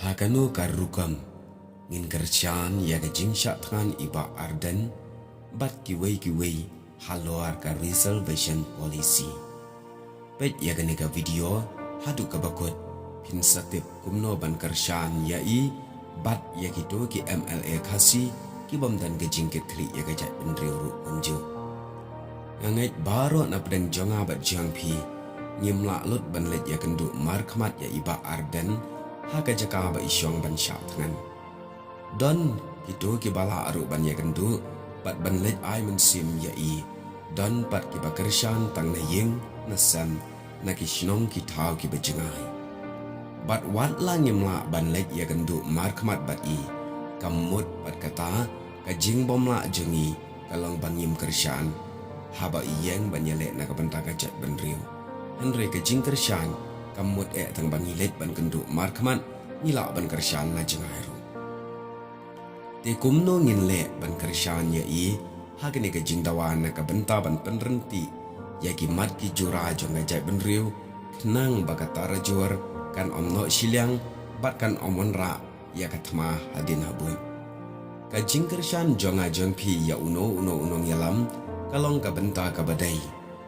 Hakanu karukam ngin kerjaan ya ke jingsyak tangan iba arden bat kiwei haluar ka reservation policy. Pet ya ke nega video hadu ka bakut pinsatip kumno ban kerjaan yai bat ya kitu ki MLA khasi ki bom dan ke jingkit kri ya ke jat pendriu ru unju. Ngait baro na pedang jonga bat jang pi nyimla lut ban let ya kendu markmat ya iba arden haka jaka ba isyong ban syak tangan. Don kitu ki bala aru ban ya kendu bat ban let ai mensim yai don pat ki bakershan tang na ying na sam na ki shnong ki thau ki bajengai. Bat wat la nyimla ban let ya kendu markmat bat i kamut pat kata ka jing bom la jengi kalong ban yim kershan haba iyeng ban yale na ka benta ka jat ban riu. Henry ke jing kershan kamut tang bangi let ban kendu markmat nila ban kershan na jengai ru. Te kumno ngin le ban kershan ya i hagene ke jing dawan na ka benta ban penrenti ya ki mat ki jura jong ngajai ban riu kenang bakatara jur kan omno silyang bat kan omon ra ya katma hadin habui. Ka jing kershan jonga jong pi ya uno yalam kalong ka benta ka badai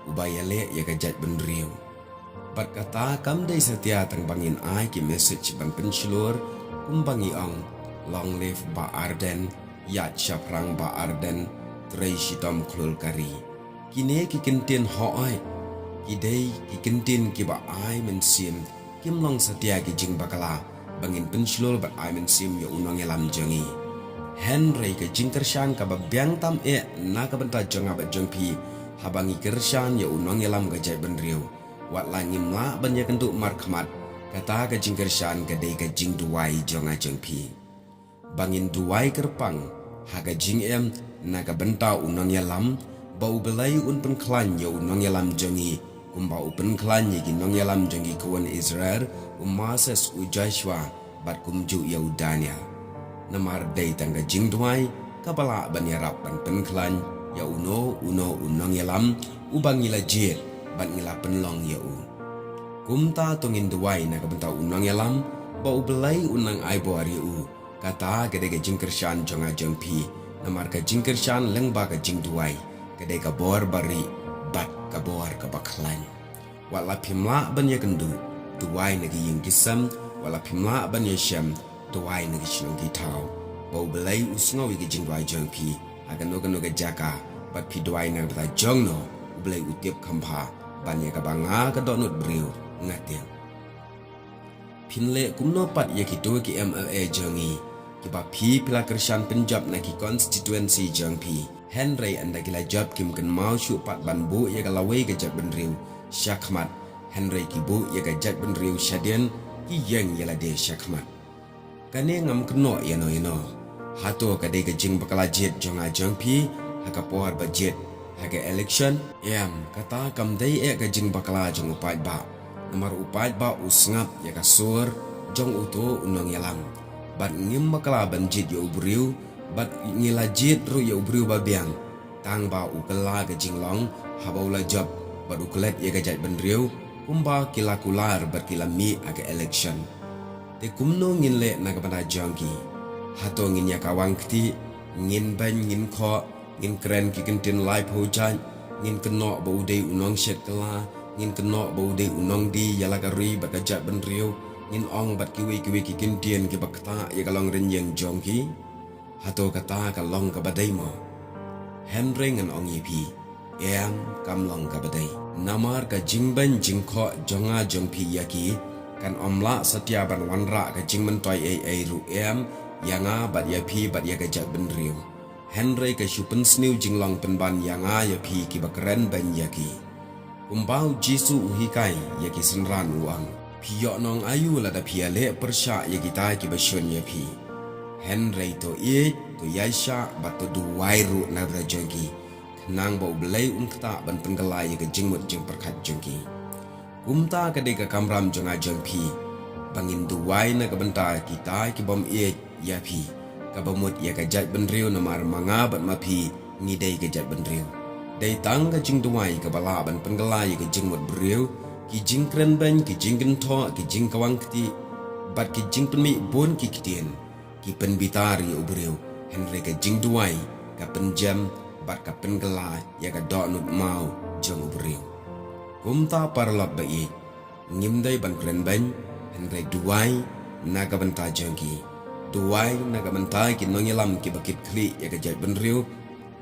ubaya le ya ka jat ban riu. Bat kata kam day setia tang bangin ai ki message ban penslur kumbangi ang long live ba arden yat syaprang ba arden trei shitom klul kari kine ki kentin ho ai ki day ki kentin ki ba ai mensim kim long setia ki jing bakala bangin penslur ba ai mensim ya unong elam jengi Henry ke jing kershan ka ba biang tam na ka benta jonga ba jongpi habangi kershan ya unong elam ga jai ban riu wat langim la ban ya kendu markmat kata ka jing kershan ka dei ka jing duai jonga jongpi bangin duai kerpang haga jing na ka benta unong yalam bau belai un penklan ya unong yalam jongi kumbau penklan ya ginong yalam jongi kawan Israel Moses u Joshua bat kumju ya udania namar dei tangga jing duai kapala ban ya rap ban penklan ya unong yalam ubangi la jit bat ngila penlong ya u. Kumta tongin duai na kabenta unang yalam bau belai unang ai boari u. Kata gede ke jing kershan jonga jongpi namar ka jing kershan lengba ka jing duai gede ka bor bari bat ka bor ka baklan. Wala pimla ban ya kendu duai nagi ying gisam wala pimla ban ya syam duai nagi shinong kitau. Bau belai usngawi ke jing duai jongpi agan no ga jaka bat pi duai na bata jongno belai utiap kampa banyak kabanga ka donut beriu ngatiang. Pinle kumno pat ya kitu ki MLA jongi ki ba pi pila kershan Punjab na ki constituency jongpi Henry anda kila job kim kan mau syu pat banbu ya kalawai ka jat benriu Syakmat Henry ki bu ya ka jat benriu Syadian ki yang ya la de Syakmat kane ngam keno ya no hato ka de ka jing bakala jet jonga jongpi haka pohar budget haga election kata kam dai ka jing bakala jong upai ba nomor upai ba usngap ya ka sur jong uto unong yalam bat ngim bakala banjit ya ubriu bat ngila jit ru ya ubriu ba biang tang ba ukala ka jing long habau la job bat uklet ya ka jat benriu kumba kila kular bat kila mi aga election te kumno ngin le na ka bana jongki hato ngin ya kawang kti ngin ban ngin kho ngin keren ki kentin live hujan ngin keno bau dei unong shet kala ngin keno bau dei unong di yala kari bat kajat benriu ngin ong bat kiwi ki kentin ki bakta ya kalong renyeng jongki hato kata kalong ka badai mo Henry ngan ong yipi kam long ka badai namar ka jingban jingkho jonga jongpi yaki kan omla setia ban wanra ka jingmen toy ai ru yanga bat yapi bat ya kajat benriu Henry ke syupen sniu jinglong penban yanga ya pi ki bakren ban yaki. Kumbau jisu uhikai yaki senran uang. Piyok nong ayu lada piale persya yaki tai ki basyun ya pi. Henry to yaisha bat to duwai ru na jengki. Kenang bau belai kata ban penggelai yaki jingmut jeng perkat jengki. Kumta kadeka kamram jonga jengpi. Bangin duwai na kabenta kita ki bom ya pi. Kabamut ya kajat benriu namar manga bat mapi ngidai kajat benriu. Dai tang ka jing duai ka bala ban penggelai ka jing mut beriu ki jing kren ban ki jing gento ki jing kawang kti bat ki jing penmi bon ki kitien ki penbitari ubriu Henry ka jing duai ka penjam bat ka pengela ya ka do nut mau jong ubriu kumta parlot bai ngimdai ban kren ban Henry duai naga benta jongki duai naga benta ki nongilam ki bakit kli ya ka jai benriu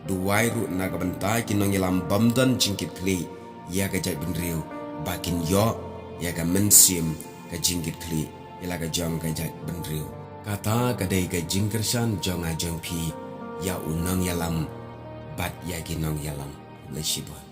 duai ru naga benta ki nongilam bamdan jingkit kli ya ka jai benriu bakin yo ya ka mensim ka jingkit kli ila ka jong ka jai benriu kata kadai ka jingkersan jong a jong pi ya unong yalam bat ya ki nong yalam le shibon